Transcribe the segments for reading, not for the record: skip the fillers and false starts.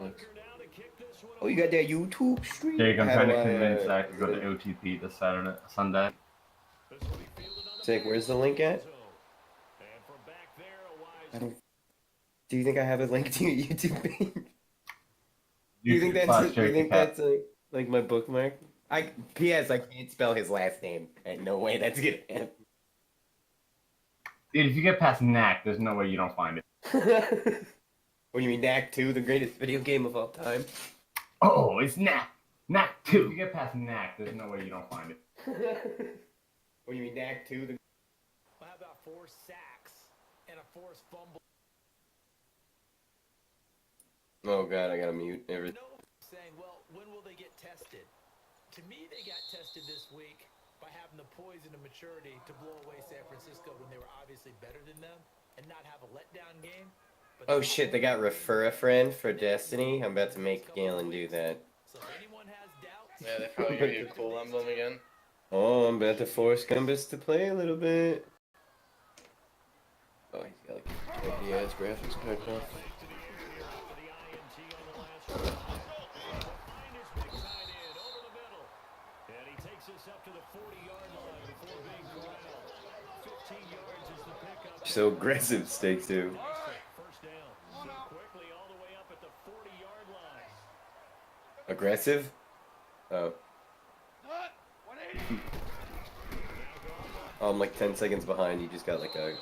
Netflix. Oh, you got that YouTube stream? Jake, I'm How trying do to I, convince Zach to go to OTP this Sunday. Jake, where's the link at? I don't. Do you think I have a link to your YouTube page? Do you think that's? Slash Do you Jake think the Cat. that's like my bookmark? P.S. I can't spell his last name. And no way that's gonna happen. Dude, if you get past Knack, there's no way you don't find it. What do you mean, Knack 2, the greatest video game of all time? Oh, it's Knack. Knack 2. If you get past Knack, there's no way you don't find it. What do you mean, Knack 2? How about 4 sacks and a forced fumble? Oh god, I gotta mute everything. No, saying, well, when will they get tested? To me, they got tested this week by having the poise and the maturity to blow away San Francisco when they were obviously better than them and not have a letdown game. But Oh shit, they got Refer a Friend for Destiny. I'm about to make Galen do that. So if anyone has doubts, Yeah, they probably give you a cool emblem again. Oh, I'm about to force Gumbus to play a little bit. Oh, he's got like the ass graphics card now. So aggressive, Steak 2. Aggressive? Oh. Oh, I'm like 10 seconds behind. You just got like a...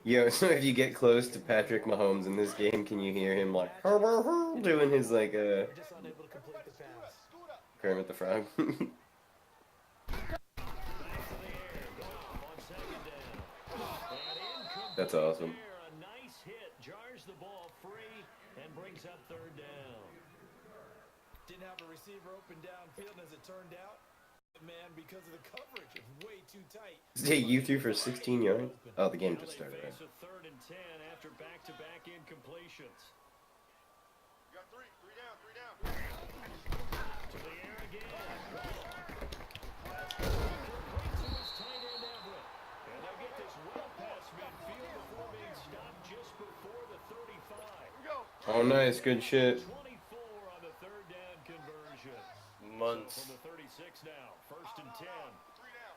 Yo, so if you get close to Patrick Mahomes in this game, can you hear him like doing his like Kermit the Frog? That's awesome. A nice hit, jars the ball free and brings up 3rd down. didn't have a receiver open downfield, and as it turned out, man, because of the coverage, it's way too tight. Hey, you threw for 16 yards? Oh, the game just started. Right? 3rd and 10 after back-to-back incompletions. You got three down. To the air again. To his tight end Everett. And they'll get this well past midfield before being stopped just before the 35. Oh, nice. Good shit. 24 on the 3rd down conversion. Months. From the 36 now. 1st and 10. Three down.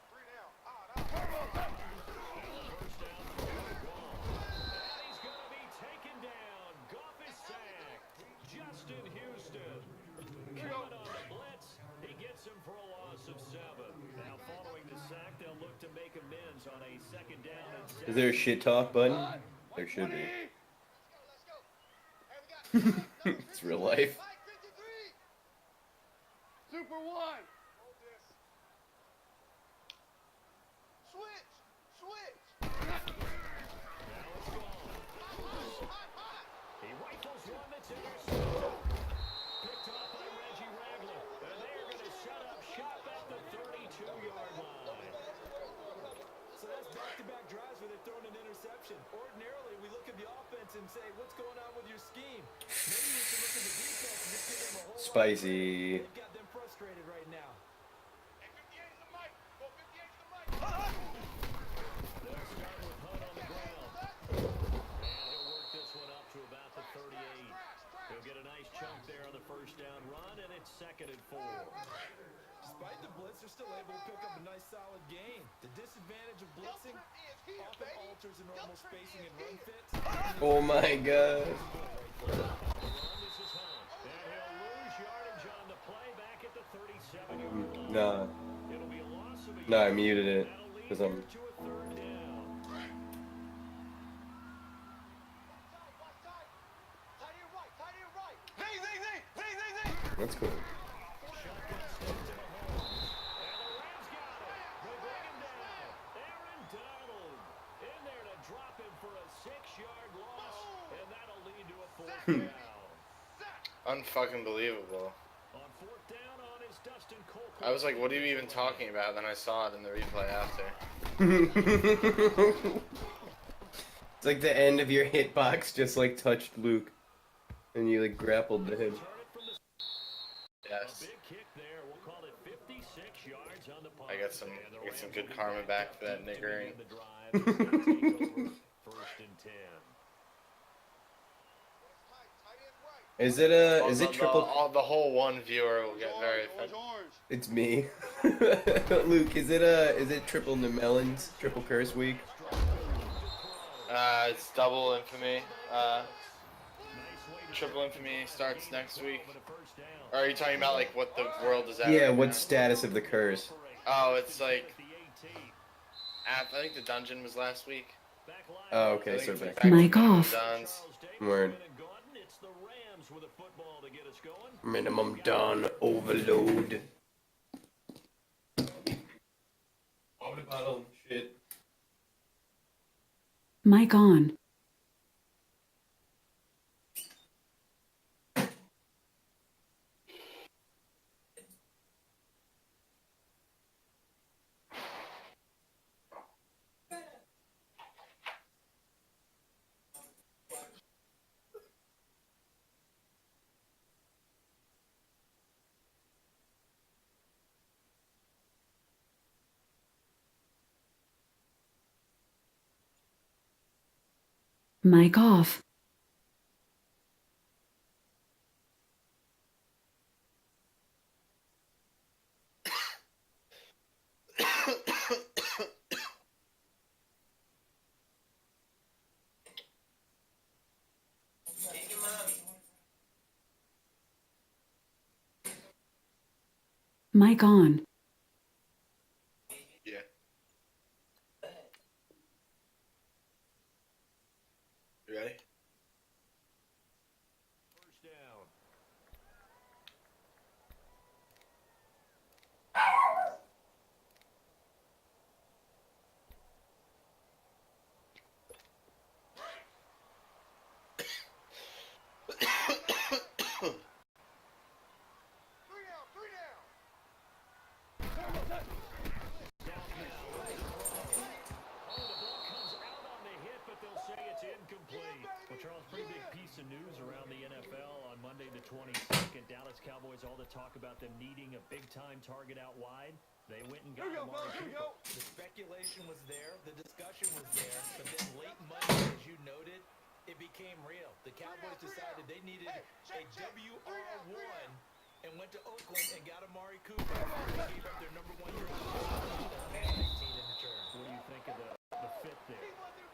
First down for Goff. And he's going to be taken down. Goff is sacked. Justin Houston. Coming on the blitz. He gets him for a loss of 7. Now following the sack, they'll look to make amends on a 2nd down and 7. Is there a shit talk button? There should be. It's real life. Super one. Switch. He rifles one that's intercepted. Picked off by Reggie Ragland. And they're going to set up shop at the 32-yard line. So that's back-to-back drives where they're throwing an interception. Ordinarily, we look at the offense and say, what's going on with your scheme? Maybe we can look at the defense and just give them a whole Spicy. They've got them frustrated right now. Hey, 58 is the mic. Go 58 is the mic. They'll start with Hunt on the ground. And he'll work this one up to about the 38. He'll get a nice chunk there on the 1st down run, and it's 2nd and 4. Despite the blitz, they're still able to pick up a nice, solid gain. The disadvantage of blitzing often alters the normal spacing and run fits. Oh my god. This is Hunt. And he'll lose yardage on the play back at the 37-yard line. Nah. It'll be a loss of a Nah, I yard. muted it. That'll lead Because them I'm... to a 3rd down. That's cool. Unfucking believable. I was like, what are you even talking about? Then I saw it in the replay after. It's like the end of your hitbox just like touched Luke. And you like grappled to him. Yes. I got some good karma back for that niggering. 1st and 10. Is it triple? The whole one viewer will get very offended. It's me. Luke, is it triple melons, triple curse week? It's double infamy. Triple infamy starts next week. Or are you talking about like what the world is at? Yeah, right what now? status of the curse? Oh, it's like I think the dungeon was last week. Oh, I okay, think so it's back. back Mic to minimum off. dons. Word. Minimum done overload. Water bottle shit. Mic on. Mic off. Mic on. Yeah. You ready? First down. Three down. Well, Charles, pretty big piece of news around the NFL on Monday the 22nd. Dallas Cowboys, all the talk about them needing a big-time target out wide. They went and got Amari Cooper. The speculation was there, the discussion was there, but then late Monday, as you noted, it became real. The Cowboys decided they needed a WR1 and went to Oakland and got Amari Cooper. They gave up their number one draft pick in return. What do you think of the fit there?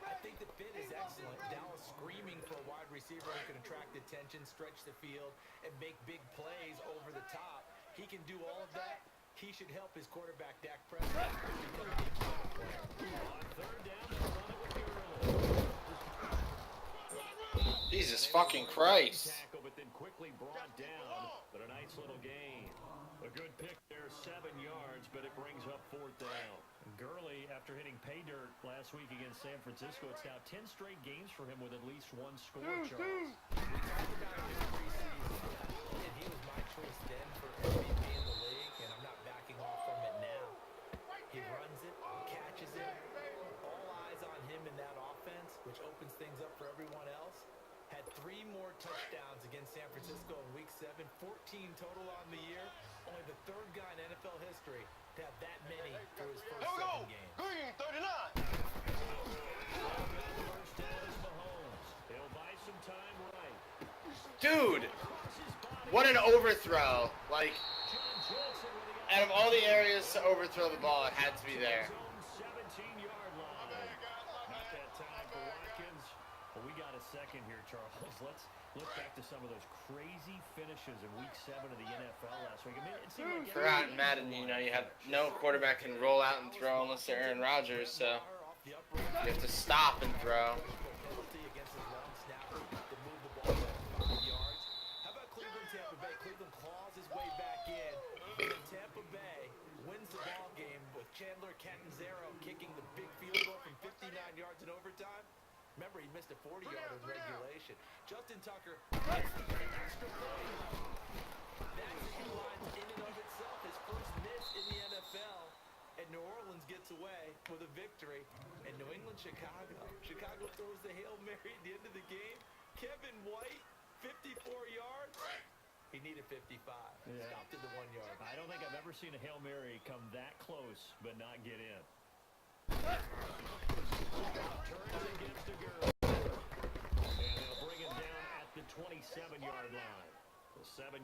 I think the fit is excellent. Dallas screaming for a wide receiver who can attract attention, stretch the field, and make big plays over the top. He can do all of that. He should help his quarterback, Dak Prescott, become a big player. On third down, they run it with Gurley. Jesus fucking Christ. Tackle, but then quickly brought down. But a nice little gain. A good pick there, 7 yards, but it brings up fourth down. Gurley, after hitting pay dirt last week against San Francisco, it's now 10 straight games for him with at least one score, Charles. We talked about him preseason, and he was my choice then for MVP in the league, and I'm not backing off from it now. He runs it, catches it, all eyes on him in that offense, which opens things up for everyone else. Had 3 more touchdowns against San Francisco in Week 7, 14 total on the year. Only the 3rd guy in NFL history to have that many through his first 7 games. Green 39. First down is Mahomes. He'll buy some time right. Dude, what an overthrow. Like, out of all the areas to overthrow the ball, it had to be there. 17-yard line. Not that time for Watkins. But we got a second here, Charles. Let's look back to some of those crazy finishes in Week 7 of the NFL last week. I mean, it seemed like Forgot in Madden, you know, you have no quarterback can roll out and throw unless they're Aaron Rodgers, so you have to stop and throw. Penalty against his long snapper to move the ball back 5 yards. How about Cleveland, Tampa Bay? Cleveland claws his way back in. And then Tampa Bay wins the ball game with Chandler Catanzaro kicking the big field goal from 59 yards in overtime. Remember, he missed a 40-yarder in regulation. Justin Tucker gets the extra point. That's headlines in and of itself. His first miss in the NFL. And New Orleans gets away with a victory. And New England, Chicago. Chicago throws the Hail Mary at the end of the game. Kevin White, 54 yards. He needed 55. Stopped at the 1 yard. I don't think I've ever seen a Hail Mary come that close but not get in. Turns against a Gurley. And they'll bring him down at the 27-yard line.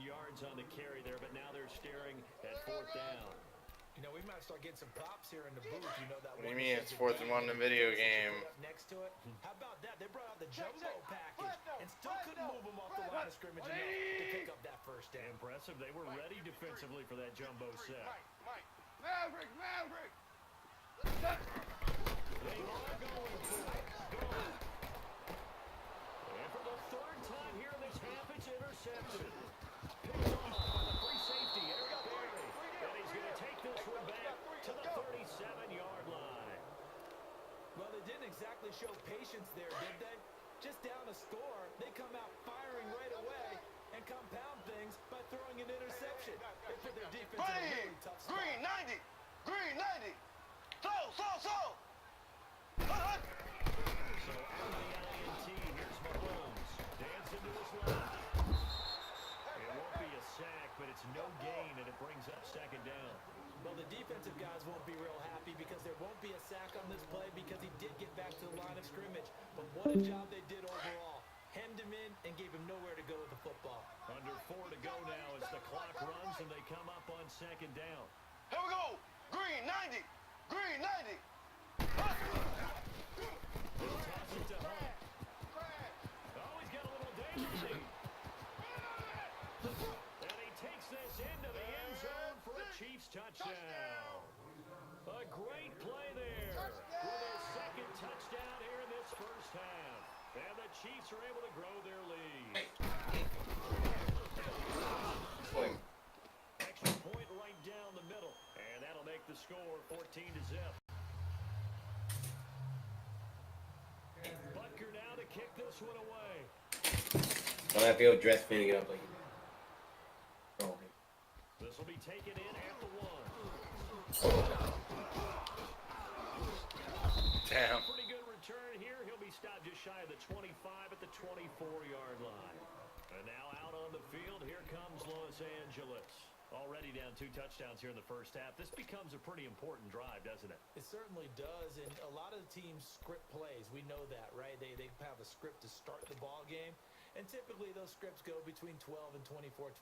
yards on the carry there, but now they're staring at 4th down. You know, we might start getting some props here in the booth. You know that. What do you mean it's 4th and 1 in a video game? Next to it. How about that? They brought out the jumbo package and still couldn't move them off the line of scrimmage enough to pick up that first down. Impressive. They were ready defensively for that jumbo set. Mike. Maverick. They are going for it. And for the 3rd time here in this half, it's intercepted. Picked off by the free safety, Eric Berry. And he's going to take this one back to the 37-yard line. Well, they didn't exactly show patience there, did they? Just down a score, they come out firing right away and compound things by throwing an interception. They put their defense in a really tough spot. Green 90. So. So out of the INT, here's Mahomes. Dance into his left. It won't be a sack, but it's no gain, and it brings up 2nd down. Well, the defensive guys won't be real happy because there won't be a sack on this play because he did get back to the line of scrimmage. But what a job they did overall. Hemmed him in and gave him nowhere to go with the football. Under 4 to go now as the clock runs and they come up on 2nd down. Here we go. Green 90. They'll toss it to Hunt. Oh, he's got a little danger. And he takes this into the end zone for a Chiefs touchdown. A great play there with his 2nd touchdown here in this first half. And the Chiefs are able to grow their lead. Extra point right down the middle. And that'll make the score 14-0. Butker now to kick this one away. I have to go dress cleaning it up like. Oh, okay. This will be taken in at the 1. Damn. Pretty good return here. He'll be stopped just shy of the 25 at the 24-yard line. And now out on the field, here comes Los Angeles. Already down 2 touchdowns here in the first half. This becomes a pretty important drive, doesn't it? It certainly does, and a lot of the teams script plays. We know that, right? They have a script to start the ball game, and typically those scripts go between 12 and 24.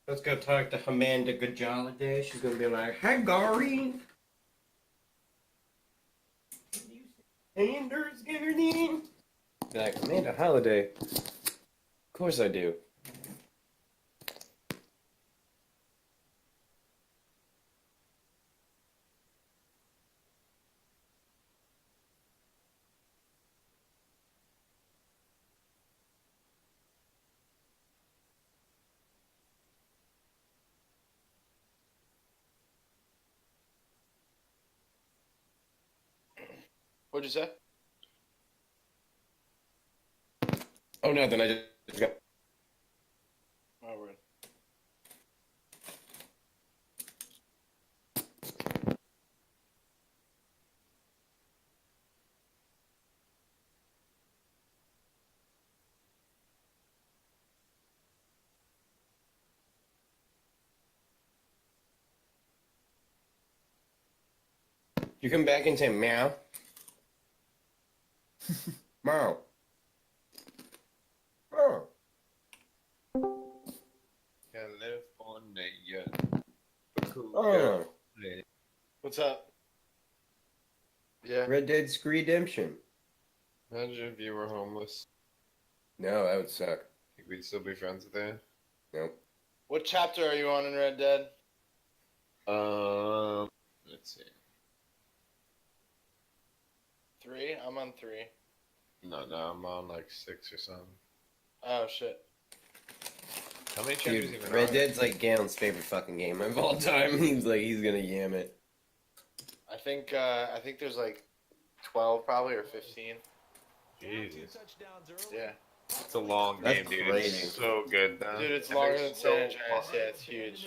Let's go talk to Amanda Gajalade. She's gonna be like, "Hi, Gary." Anders Garden. Be like, Amanda Holiday. Of course I do. What'd you say? Oh, nothing. I just got. Oh, weird. You come back and say meow. Meow. Oh. California. Oh, What's up? Yeah. Red Dead Redemption. Imagine if you were homeless. No, that would suck. Think we'd still be friends with that? Nope. What chapter are you on in Red Dead? Let's see. 3? I'm on 3. No, I'm on like 6 or something. Oh shit. How many chapters Dude, even Red are Dead's like Galen's favorite fucking game of all time. He's gonna yam it. I think there's like 12 probably or 15. there? Jesus. Touchdowns early. Yeah. It's a long That's game, dude. crazy. It's so good, though. Dude, it's And longer they're than so San Andreas. fun. Yeah, it's huge.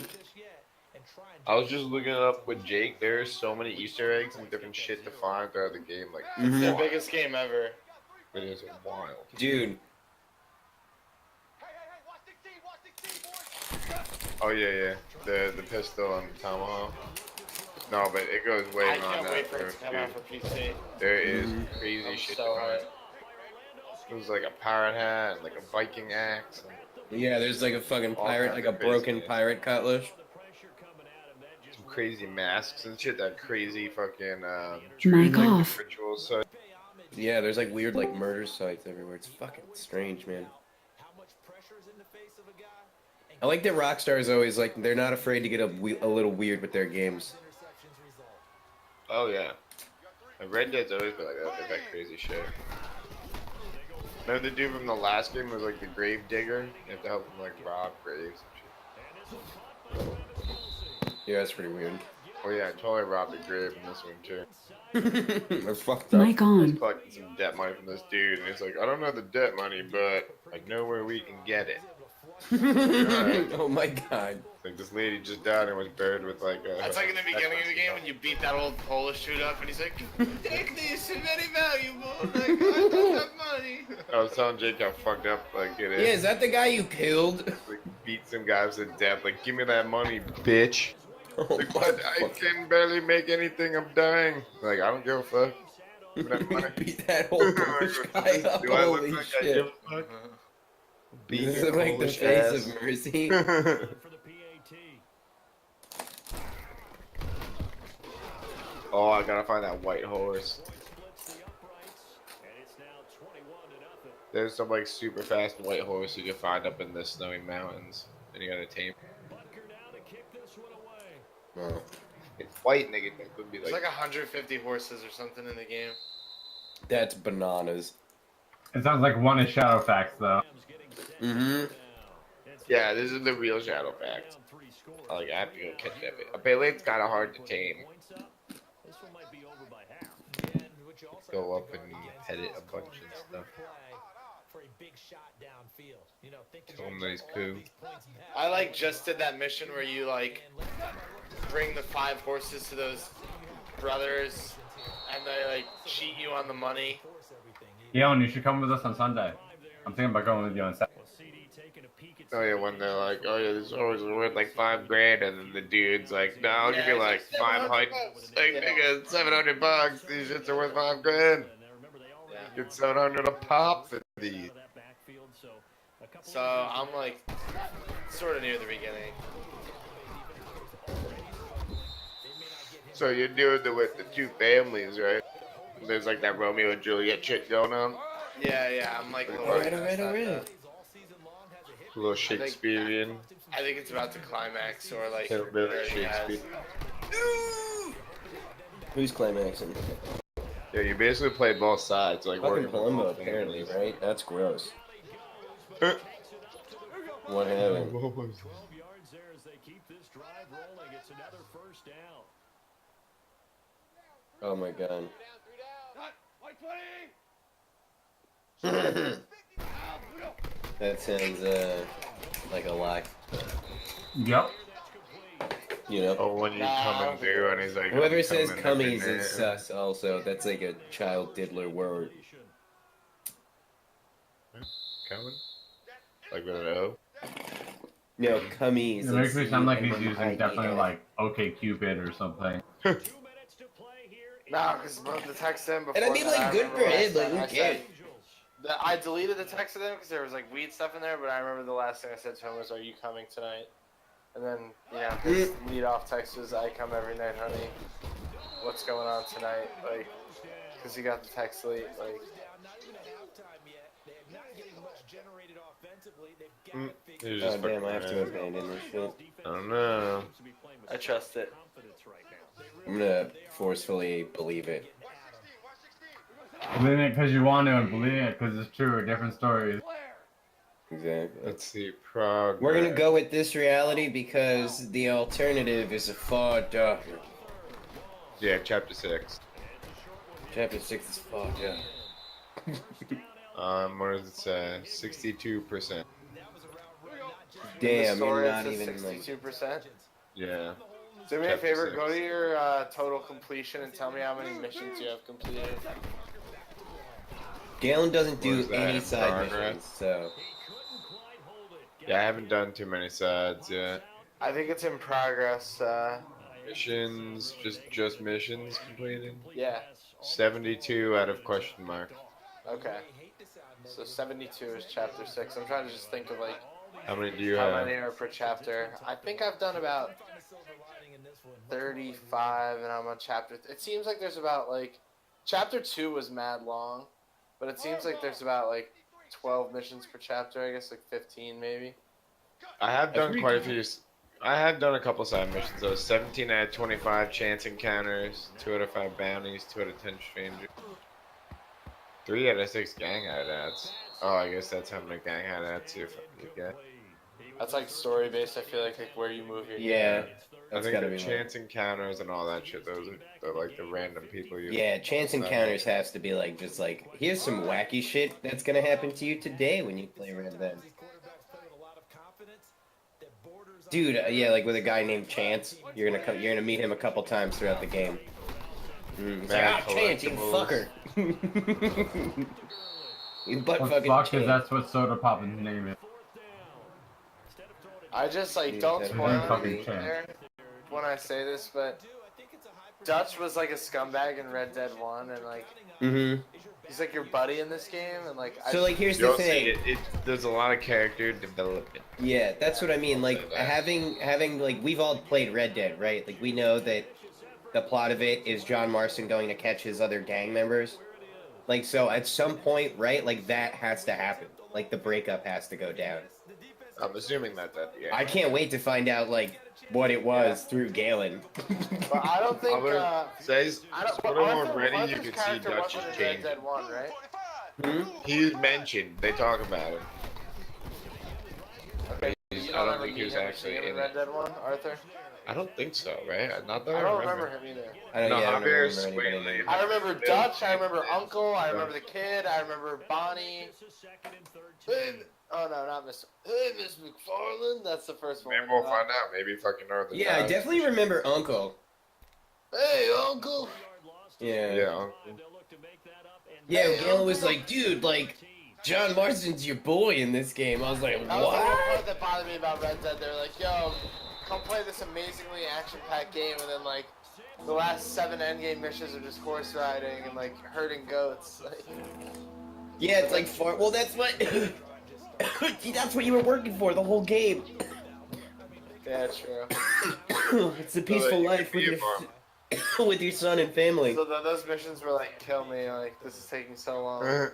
I was just looking it up with Jake. There's so many Easter eggs and different shit to find throughout the game. Like, It's the Mhm. biggest game ever. it is wild. Dude, Oh yeah. The pistol and the tomahawk. No, but it goes way I beyond can't that. wait for it bro, to come out dude. for PC. There is Mhm. crazy I'm shit so to find. hyped. It was like a pirate hat, and like a Viking axe. And yeah, there's like a fucking All pirate, kinds like a of crazy broken shit. pirate cutlass. some crazy masks and shit. That crazy fucking Mic off. rituals. So Yeah, there's like weird like murder sites everywhere. It's fucking strange, man. I like that Rockstar is always like they're not afraid to get a little weird with their games. oh yeah, and Red Dead's always been like that. They've had crazy shit. Remember the dude from the last game was like the grave digger. You have to help him like rob graves and shit. Yeah, that's pretty weird. Oh yeah, I totally robbed a grave in this one too. They're fucked up. Mic I was on. collecting some debt money from this dude, and he's like, I don't know the debt money, but I know where we can get it. Oh my god. It's like this lady just died and was buried with like a. That's like in the beginning of the game when you beat that old Polish dude up and he's like, take this, it's very valuable. Like, I don't have money. I was telling Jake how fucked up like it Yeah, is. is that the guy you killed? Like beat some guys to death. Like, give me that money, bitch. Oh Like, my but I fuck. can barely make anything. I'm dying. Like, I don't give a fuck. Give me that money. Beat that whole Polish guy up. Do I look Holy like I shit. give a fuck? Beat This your is like the Polish face ass. of mercy. Oh, I gotta find that white horse. There's some like super fast white horse you can find up in the snowy mountains, and you gotta tame. Oh. It's white, nigga. It could be There's like. like 150 horses or something in the game. That's bananas. It sounds like one is Shadowfax though. Mm-hmm. Yeah, this is the real Shadowfax. Like, I have to go catch that bit. Apparently, it's kind of hard to tame. Go up and pet it a bunch and stuff. Tell him that he's cool. I like just did that mission where you like bring the 5 horses to those brothers and they like cheat you on the money. Yo, and you should come with us on Sunday. I'm thinking about going with you on Saturday. Oh yeah, when they're like, oh yeah, this horse is worth like $5,000, and then the dude's like, no, I'll give you like 500. Like, nigga, $700. These shits are worth $5,000. Get 700 a pop for these. So I'm like sort of near the beginning. So you're doing it with the 2 families, right? There's like that Romeo and Juliet shit going on. Yeah, I'm like Alright, alright. A little Shakespearean. I think it's about to climax or like Hillbilly already has. Shakespeare. Who's climaxing? Yeah, you basically play both sides, like Fucking working for Palumbo, both apparently, families. right? That's gross. What happened? Oh my god. That sounds like a lie. Yep. You know? Oh, when you coming through and he's like, Whoever I'm says coming cummies every is minute. sus also. That's like a child diddler word. Coming? Like with an O? No, cummies. It makes me sound like he's C-U-M-M-I-E-S. using definitely like OK Cupid or something. No, because the text in before. And I mean, that, like, good remember for last him, like, time who I said cares? that I deleted the text to them because there was like weed stuff in there. But I remember the last thing I said to him was, "Are you coming tonight?" And then, you know, his lead-off text was, "I come every night, honey. What's going on tonight?" Like, because he got the text late. Like, He was Oh just damn, fucking I have to around. abandon this shit. I don't know. I trust it. I'm gonna forcefully believe it. Believing it because you want to and believing it because it's true are different stories. Exactly. Let's see, progress. We're gonna go with this reality because the alternative is a far darker. Yeah, chapter 6. Chapter 6 is far darker. What does it say? 62%. Damn, you're story, not it's even like. 62%. Yeah. Do me a Chapter favor, 6. go to your total completion and tell me how many missions you have completed. Galen doesn't What do is that, any side progress? missions, so. Yeah, I haven't done too many sides yet. I think it's in progress. Missions, just missions completed. Yeah. 72 out of question mark. Okay. So 72 is chapter 6. I'm trying to just think of like How many do you how have? many are per chapter. I think I've done about 35 and I'm on chapter. It seems like there's about like chapter 2 was mad long, but it seems like there's about like 12 missions per chapter. I guess like 15 maybe. I have done quite a few. I have done a couple side missions though. 17 out of 25 chance encounters, 2 out of 5 bounties, 2 out of 10 strangers, 3 out of 6 gang hideouts. Oh, I guess that's how many gang hideouts you get. That's like story based. I feel like where you move your Yeah. I That's think gotta the be chance encounters and all that shit. Those are like the random people you. Yeah, chance encounters has to be like just like here's some wacky shit that's gonna happen to you today when you play Red Dead. Dude, yeah, like with a guy named Chance, you're gonna meet him a couple times throughout the game. It's like, Mad Chance, you collectibles. fucker. You butt Well, fucking fuck, because Chance. that's what Soda Pop's name is. I just like Dude, don't that spoil fucking anything chance. there when I say this, but Dutch was like a scumbag in Red Dead 1, and like Mm-hmm. he's like your buddy in this game, and like So like here's the You'll see thing. there's a lot of character development. Yeah, that's what I mean. Like Say that. having like we've all played Red Dead, right? Like we know that the plot of it is John Marston going to catch his other gang members. Like so at some point, right? Like that has to happen. Like the breakup has to go down. I'm assuming that yeah. I can't wait to find out like what it was through Galen. But I don't think Says I don't. put But him Arthur, already. You Arthur's can see character Dutch's wasn't in Red change. Dead 1, right? He's mentioned. They talk about him. Okay. He's- You I don't don't ever think he meet was him or actually see him in in Red it. Dead 1, Arthur? I don't think so, right? Not that I don't remember him either. I don't, No, yeah, I don't Javier remember anybody. Swaley. I remember Dutch, I remember Uncle, I remember the kid, I remember Bonnie. Hey, oh no, not Miss. Hey, Miss McFarland. That's the first one. Maybe we'll find out. Maybe fucking Northern. Yeah, I definitely remember Uncle. Hey, Uncle. Yeah. Yeah, Uncle. Yeah, Hey, Galen was Uncle. like, dude, like, John Marston's your boy in this game. I was like, That was the one what? part that bothered me about Red Dead. They were like, yo, come play this amazingly action-packed game, and then like the last 7 endgame missions are just horse riding and like herding goats. Like, Yeah, it's like far. Well, that's what. That's what you were working for the whole game. yeah, true. It's a peaceful life with your with your son and family. So those missions were like, kill me. Like, this is taking so long.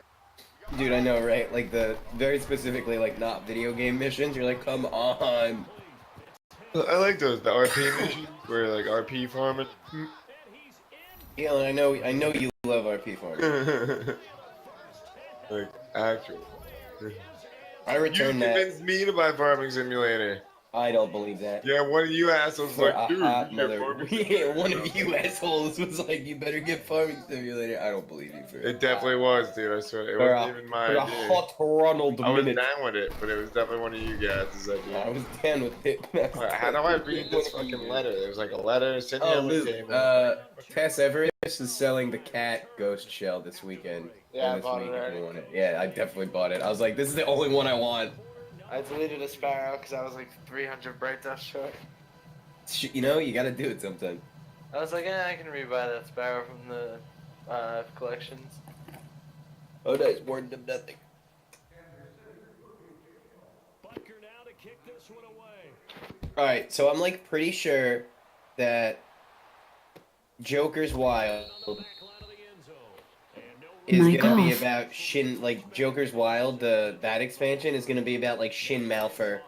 Dude, I know, right? Like the very specifically like not video game missions. You're like, come on. I like those, the RP missions where like RP farming. Galen, I know you love RP farming. Like actual. I You returned that. convinced me to buy Farming Simulator. I don't believe that. Yeah, one of you assholes For like, a dude, hot you get mother. Farming Yeah, one of you assholes was like, you better get Farming Simulator. I don't believe you for It definitely was, dude. I swear. It For wasn't even my for a idea. hot Ronald I was minute. down with it, but it was definitely one of you guys' I idea. was down with it. How do I read this fucking letter? There's like a letter sent Oh, on the Luke, table. Tess Everest is selling the cat ghost shell this weekend. Yeah, Or I this bought it week if already. you want it. Yeah, I definitely bought it. I was like, this is the only one I want. I deleted a Sparrow because I was like 300 bright dust short. You know, you gotta do it sometime. I was like, I can rebuy that Sparrow from the collections. Oh, nice. More than nothing. Butker now to kick this one away. All right, so I'm like pretty sure that Joker's Wild is Mic gonna be off. about Joker's Wild. That expansion is gonna be about like Shin Malphur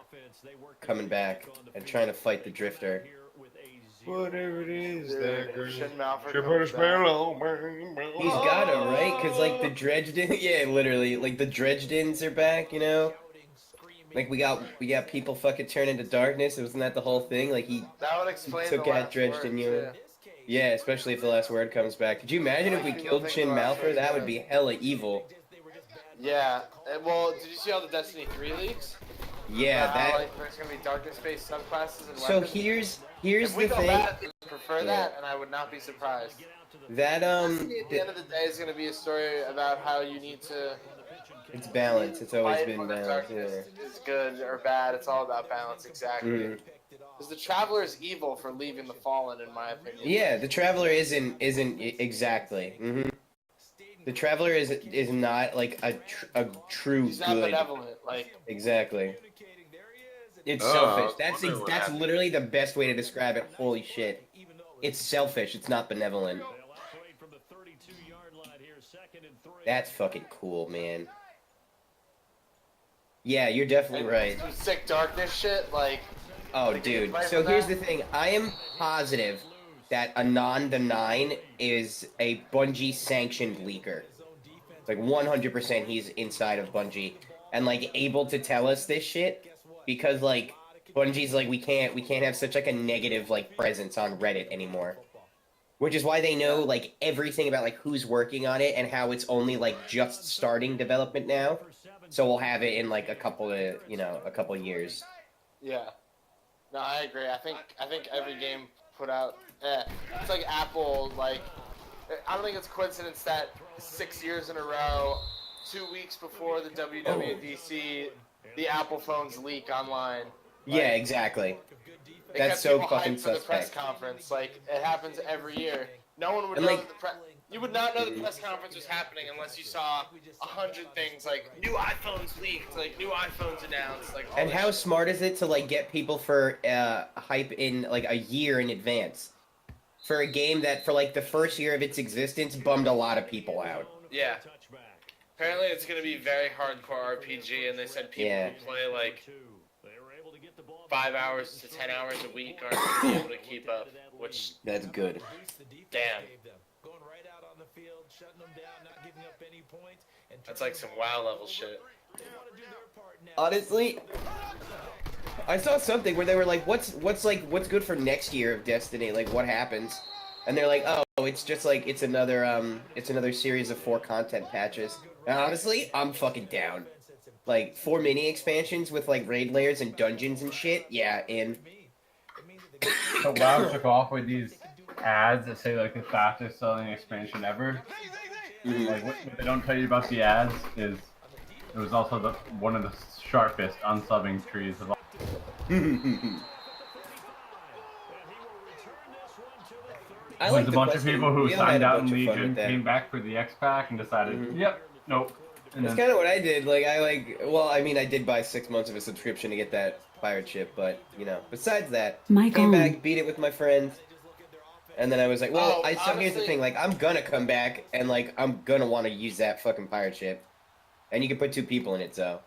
coming back and trying to fight the Drifter. Whatever it is, that girl. Shin Malphur Should comes put a spell on He's gotta, right? Cause like the Dredgedins, yeah, literally, like the Dredgedins are back. You know, like we got people fucking turn into darkness. Wasn't that the whole thing? Like he That would explain took the out last Dredged word, in you. too. Yeah, especially if the last word comes back. Could you imagine if we killed Shin Malphur? That would be hella evil. Yeah. Well, did you see all the Destiny 3 leaks? Yeah, About how, that. like, there's gonna be darkness-based subclasses and So weapons. here's If we the go thing. back, I prefer Yeah. that, and I would not be surprised. That Destiny, at the end of the day, is gonna be a story about how you need to it's balance. It's always fight been whether balance. darkness Yeah. is good or bad. It's all about balance, exactly. Mhm. Because the Traveler is evil for leaving the Fallen, in my opinion. Yeah, the Traveler isn't exactly. The Traveler is not like a true He's not good. benevolent. Like, Exactly. It's Oh, selfish. I was wondering what That's happened. literally the best way to describe it. Holy shit. It's selfish. It's not benevolent. That's fucking cool, man. Yeah, you're definitely right. some sick darkness shit. Like, Oh, dude. So here's the thing. I am positive that Anon the Nine is a Bungie sanctioned leaker. Like 100% he's inside of Bungie and like able to tell us this shit because like Bungie's like we can't have such like a negative like presence on Reddit anymore. Which is why they know like everything about like who's working on it and how it's only like just starting development now. So we'll have it in like a couple of years. yeah. No, I agree. I think every game put out. It's like Apple. Like, I don't think it's a coincidence that 6 years in a row, 2 weeks before the WWDC, the Apple phones leak online. Yeah, exactly. It That's kept so people fucking hyped for the press suspect. conference. Like, it happens every year. No one would And, know like- that you would not know the press conference was happening unless you saw 100 things like new iPhones leaked, like new iPhones announced, like. All And this how shit. smart is it to like get people for hype in like a year in advance for a game that for like the first year of its existence bummed a lot of people out. Yeah. Apparently, it's gonna be very hardcore RPG, and they said people Yeah. who play like 5 hours to 10 hours a week aren't gonna be able to keep up. Which, That's good. damn, Going right out on the field, shutting them down, not giving up any points, and that's like some WoW level shit. they want to do their part now. Honestly, I saw something where they were like, "What's good for next year of Destiny? Like, what happens?" And they're like, "Oh, it's just like it's another series of 4 content patches." And honestly, I'm fucking down. Like 4 mini expansions with like raid layers and dungeons and shit. Yeah, in. So WoW took off with these ads that say like the fastest selling expansion ever. Like what they don't tell you about the ads is it was also one of the sharpest unsubbing trees of all. I There's like a the bunch of question. people who We all had signed a out in bunch of fun Legion, with that. came back for the X pack, and decided, yep, nope. And That's then, kind of what I did. Like I mean, I did buy 6 months of a subscription to get that pirate ship, but besides that, Mic came on. back, beat it with my friends, and then I was like, well, Oh, so here's the honestly- thing, like I'm gonna come back and like I'm gonna want to use that fucking pirate ship, and you can put 2 people in it, so.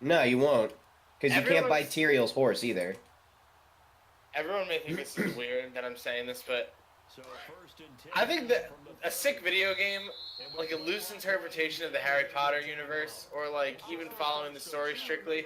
No, you won't, because you can't buy Everyone's- Tyrael's horse either. Everyone may think this is weird that I'm saying this, but I think that a sick video game, like a loose interpretation of the Harry Potter universe, or like even following the story strictly,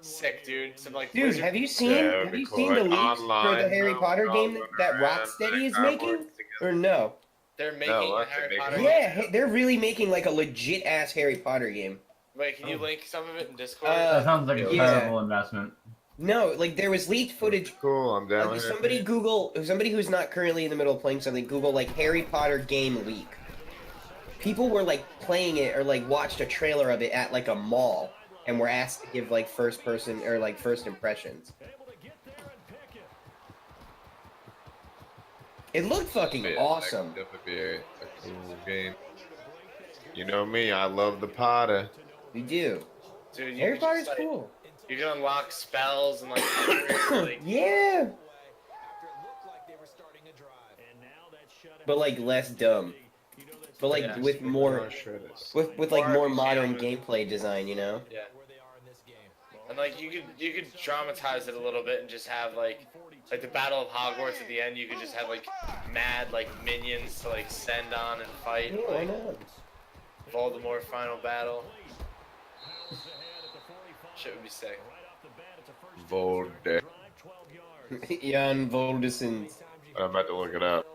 sick, dude. Some like Dude, Blizzard- have you seen Yeah, it'd be cool, the like, leaks for the online, Harry Potter game that Rocksteady is making, or no? they're making No, a what? Harry They're Potter. making- Yeah, they're really making like a legit ass Harry Potter game. Wait, can you link some of it in Discord? that sounds like a yeah. terrible investment. No, like there was leaked footage. Cool, I'm down Like, with it. somebody who's not currently in the middle of playing something, Google like Harry Potter game leak. People were like playing it or like watched a trailer of it at like a mall and were asked to give like first person or like first impressions. It looked fucking Yeah, awesome. that could definitely be a cool game. You know me, I love the Potter. We do. Dude, Harry Potter's cool. You can unlock spells and like, upgrades, like Yeah, but like less dumb. But like Yeah. with more, Oh, sure it is. with like More more RPG modern elements. gameplay design, you know? yeah. And like you could dramatize it a little bit and just have like the Battle of Hogwarts at the end. You could just have like mad like minions to like send on and fight. Yeah, why Like not? Voldemort final battle. Shit would be sick. Vold. Jan Voldesen. I'm about to look it up.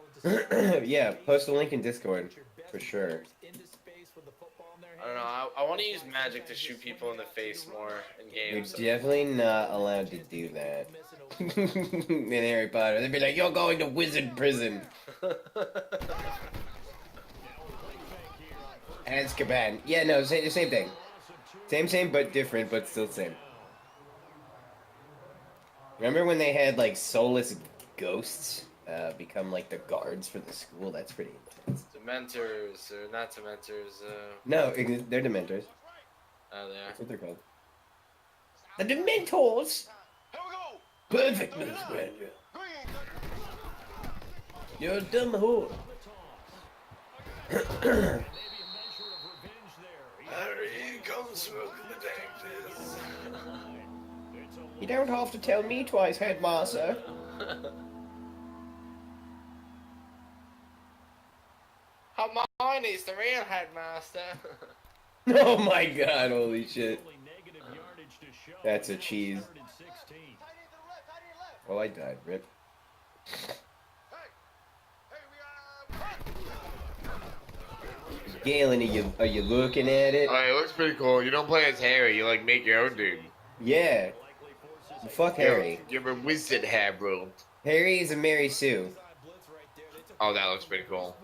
Yeah, post a link in Discord for sure. I don't know. I want to use magic to shoot people in the face more in You're games. definitely not allowed to do that. In Harry Potter, they'd be like, "You're going to wizard prison." Azkaban. Yeah, no, same thing. Same, but different, but still same. Remember when they had like soulless ghosts become like the guards for the school? That's pretty intense. Dementors or not Dementors? No, they're Dementors. Oh, they That's are. what they're called. The Dementors. Here we go. Perfect, Miss Granger. You're a dumb whore. Harry comes smoking the dankers. You don't have to tell me twice, Headmaster. Hermione's the real headmaster. Oh my god, holy shit. That's a cheese. Oh, I died, rip. Galen, are you looking at it? Oh, it looks pretty cool. You don't play as Harry. You like make your own dude. Yeah. Fuck Harry. You're a wizard, Harry. Harry is a Mary Sue. Oh, that looks pretty cool.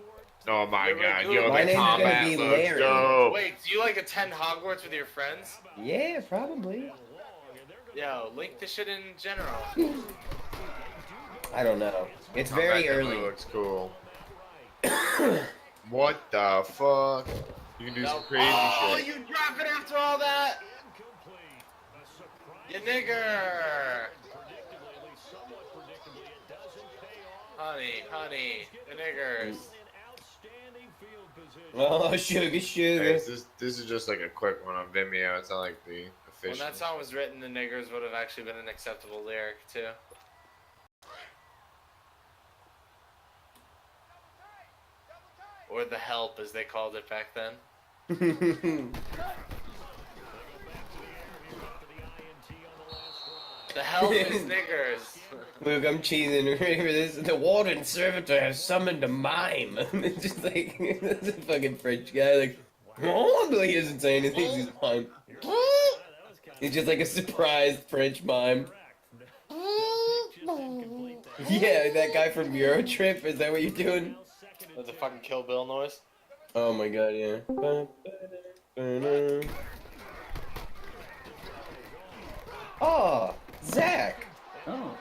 Oh my You're god, really yo, cool. My the name's gonna combat be looks Larry. dope. Wait, do you like attend Hogwarts with your friends? Yeah, probably. Yo, link the shit in general. I don't know. It's Combat very definitely early. looks cool. What the fuck? You can do some crazy Oh, shit. you drop it after all that? You nigger! Honey, the niggers. Oh, sugar, Hey, sugar. this is just like a quick one on Vimeo. It's not like the When official. that song was written, the niggers would have actually been an acceptable lyric, too. Or the help, as they called it back then. The help is niggers. Look, I'm cheesing. Ready for this? The warden servitor has summoned a mime. It's just like, that's a fucking French guy. Like, oh, but he doesn't say anything. He's mime. He's just like a surprised French mime. Yeah, that guy from Eurotrip. Is that what you're doing? With the fucking Kill Bill noise. Oh my god, yeah. Oh, Zach. Oh.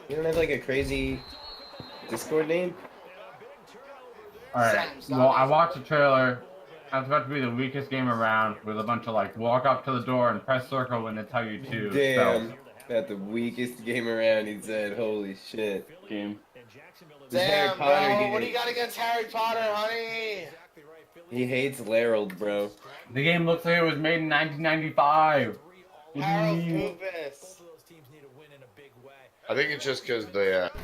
You don't have like a crazy Discord name? Alright, well, I watched the trailer. That's about to be the weakest game around with a bunch of like walk up to the door and press circle when they tell you to. Damn. About the weakest game around, he said. Holy shit. Game. This Harry Damn, Potter bro, dude, what do you got against Harry Potter, honey? He hates Larold, bro. The game looks like it was made in 1995. What do you Harold mean? Pubis. I think it's just because they it's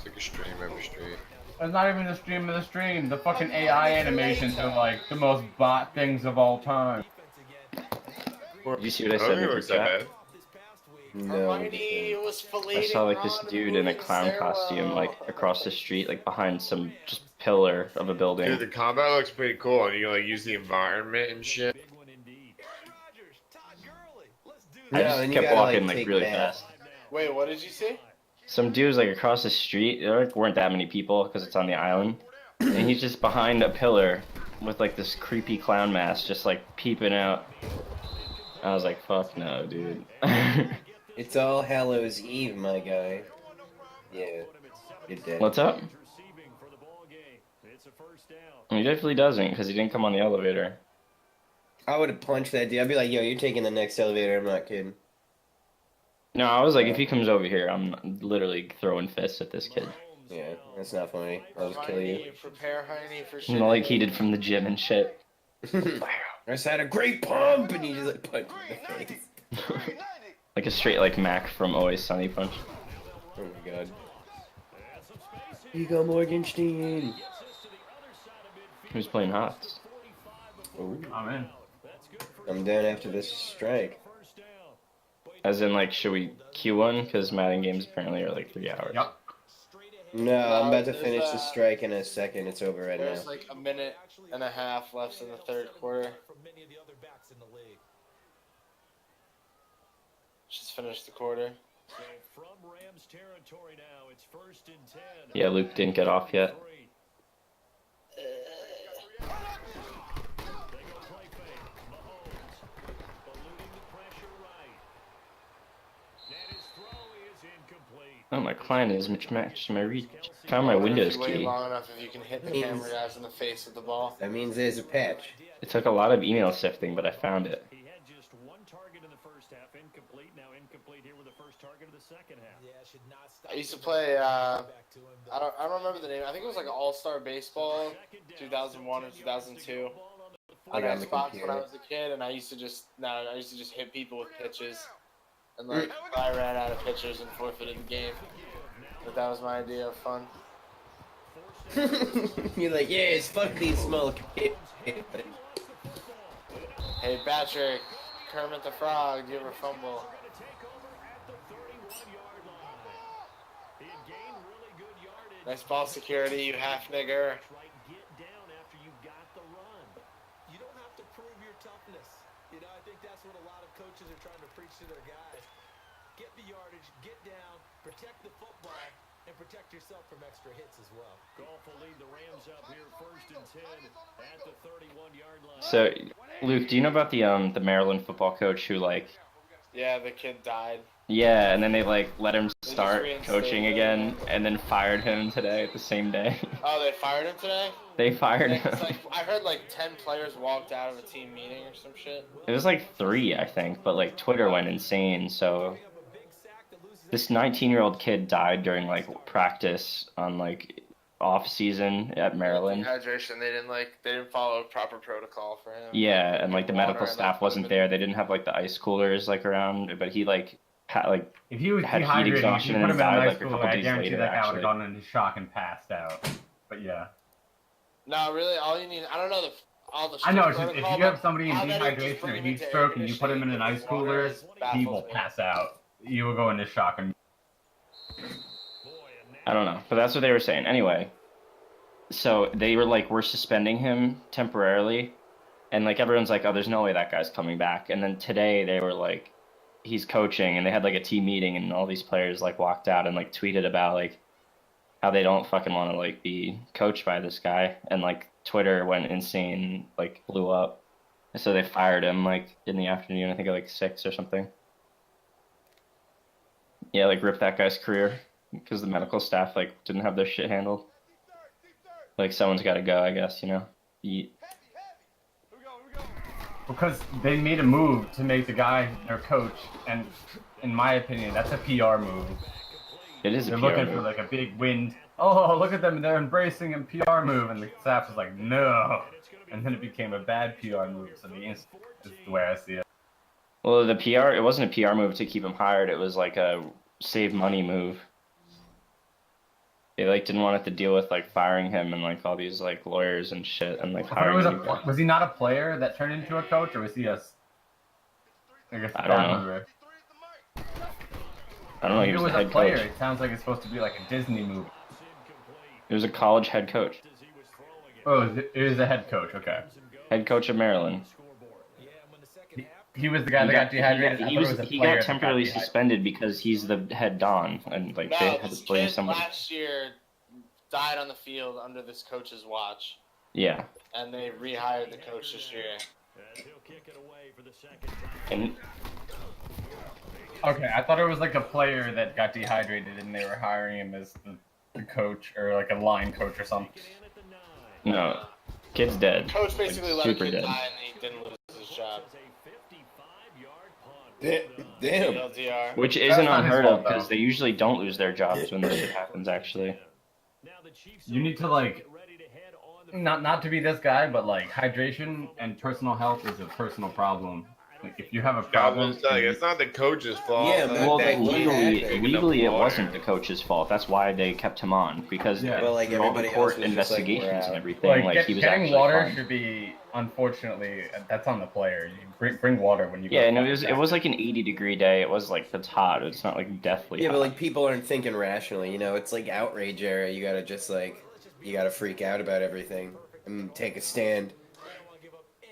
like a stream every stream. It's not even the stream of the stream. The fucking AI animations are like the most bot things of all time. Did you see what I I don't said think in it the looks that chat? bad. No. Hermione was filleting I saw like this Ron dude in a moving clown costume stairwell. like across the street, like behind some just pillar of a Dude, building. the combat looks pretty cool, and you can like use the environment and shit. I Yeah, just and you kept gotta, walking like take really baths. fast. Wait, what did you say? Some dude was like across the street. There like, weren't that many people because it's on the island, and he's just behind a pillar with like this creepy clown mask, just like peeping out. I was like, "Fuck no, dude." It's All Hallows Eve, my guy. Yeah. You're dead. What's up? He definitely doesn't because he didn't come on the elevator. I would have punched that dude. I'd be like, yo, you're taking the next elevator. I'm not kidding. No, I was like, if he comes over here, I'm literally throwing fists at this kid. Yeah, that's not funny. I'll just kill you. Heiny, prepare Heiny for shit. Like he did from the gym and shit. I just had a great pump, and he just like punched me in the face. Like a straight like Mac from Always Sunny punch. Oh my god. Igor Morgenstein. Who's playing Hots? Ooh. I'm in. I'm down after this strike. As in, like, should we queue one? Because Madden games apparently are like 3 hours. Yep. No, I'm about to finish the strike in a second. It's over right now. There's like a minute and a half left in the third quarter. Just finished the quarter. Yeah, Luke didn't get off yet. Oh, my client is mismatched my reach. Found my Windows If you wait key. long enough, if you can hit the camera guys in the face with the ball. That means there's a patch. It took a lot of email sifting, but I found it. He had just one target in the first half, incomplete. Now incomplete here with the first target of the second half. Yeah, should not stop. I used to play. I don't remember the name. I think it was like All-Star Baseball, 2001 or 200002. I On got the Xbox when I computer. was a kid, and I used to just hit people with pitches, and like I ran out of pitchers and forfeited the game. But that was my idea of fun. You're like, yes, fuck these small kids. Hey Patrick, Kermit the Frog, do you ever fumble? Nice ball security, you half nigger. You don't have to prove your toughness. You know, I think that's what a lot of coaches are trying to preach to their guys. Get the yardage, get down, protect the football, and protect yourself from extra hits as well. Golf will lead the Rams up here first and 10 at the 31-yard line. So, Luke, do you know about the Maryland football coach who, like... Yeah, the kid died. Yeah, and then they, like, let him just start reinstated coaching him. again, and then fired him today, the same day. Oh, they fired him today? They fired Yeah, 'cause, him. like, I heard like 10 players walked out of a team meeting or some shit. It was like 3, I think, but, like, Twitter went insane, so... This 19-year-old kid died during, like, practice on, like, off-season at Maryland. Dehydration, they didn't follow proper protocol for him. Yeah, and, like, the Water medical and staff that wasn't fucking- there. They didn't have, like, the ice coolers, like, around, but he, like, If he was had heat dehydrated, exhaustion you put and him in died, an like, ice a cooler, couple I days guarantee later, that guy would actually. have gone into shock and passed out. But yeah. No, really, all you need, I don't know all the I know, strict it's just, if protocol, you have but somebody in how about you just dehydration bring or him heat into air stroke and you put him in an conditioning ice and water cooler, is he baffles will me. pass out. You will go into shock and... I don't know, but that's what they were saying. Anyway, so they were like, we're suspending him temporarily, and like everyone's like, oh, there's no way that guy's coming back. And then today they were like, he's coaching, and they had like a team meeting, and all these players like walked out and like tweeted about like how they don't fucking want to like be coached by this guy, and like Twitter went insane, like blew up. And so they fired him like in the afternoon, I think at like 6 or something. Yeah, like ripped that guy's career because the medical staff like didn't have their shit handled. Like someone's got to go, I guess, you know. Because they made a move to make the guy their coach, and in my opinion, that's a PR move. It is a They're PR looking move. for like a big wind. Oh, look at them, they're embracing a PR move, and the staff was like, no. And then it became a bad PR move, so is the way I see it. Well, the PR, it wasn't a PR move to keep him hired. It was like a save money move. They like didn't want to deal with like firing him and like all these like lawyers and shit and like I thought it hiring was, people. was he not a player that turned into a coach, or was he a... I guess I don't know. member? I don't know. He If it was was the a head player, coach. it sounds like it's supposed to be like a Disney movie. He was a college head coach. Oh, it is a head coach, okay. Head coach of Maryland. He was the guy that got dehydrated. I He thought it was a he player got that temporarily dehydrated. suspended because he's the head don and like they No, had this to blame kid somebody. last year died on the field under this coach's watch, Yeah. and they rehired the coach this year. And Okay, I thought it was like a player that got dehydrated and they were hiring him as the coach or like a line coach or something. no, kid's dead. Coach basically Like, let a super kid dead. die, and he didn't lose his job. Damn. LDR. Which isn't not his unheard fault, of because though. they usually don't lose their jobs when this shit happens. Actually, You need to like not to be this guy, but like hydration and personal health is a personal problem. Like if you have a I was problem, just saying, it's not the coach's fault. Yeah, Like, but well, that can't legally, happen. legally it Lawyer. wasn't the coach's fault. That's why they kept him on because Yeah. Well, like through all the everybody court else was just like, we're investigations and out. everything, like he was getting actually water fine. should be, unfortunately, that's on the player. You bring water when you. Yeah, go and to it was like an 80-degree day. It was like it's hot. It's not like deathly Yeah, hot. but like people aren't thinking rationally. You know, it's like outrage era. You gotta just like, you gotta freak out about everything and take a stand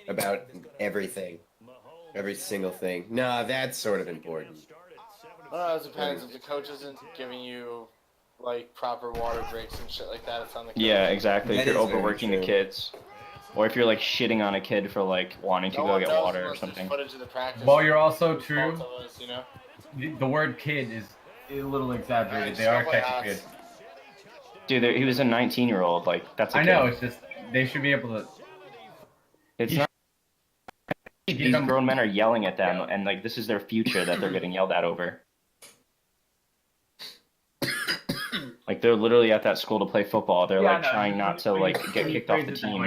about everything, every single thing. Nah, that's sort of important. I don't know, it depends. If the coach isn't giving you like proper water breaks and shit like that, it's on the coach. Yeah, exactly. That If you're is very overworking the true. kids, or if you're like shitting on a kid for like wanting to No go one get knows water or unless there's something. footage of the practice. Well, you're also Both true. of us, you know? The word kid is a little exaggerated. They are catching kids. Dude, he was a 19-year-old. Like that's a I kid. know. It's just they should be able to. It's you not. should give These them- grown men are yelling at them, and like this is their future that they're getting yelled at over. Like they're literally at that school to play football. They're Yeah, like no, trying not to like get kicked off the phrase it that team. way.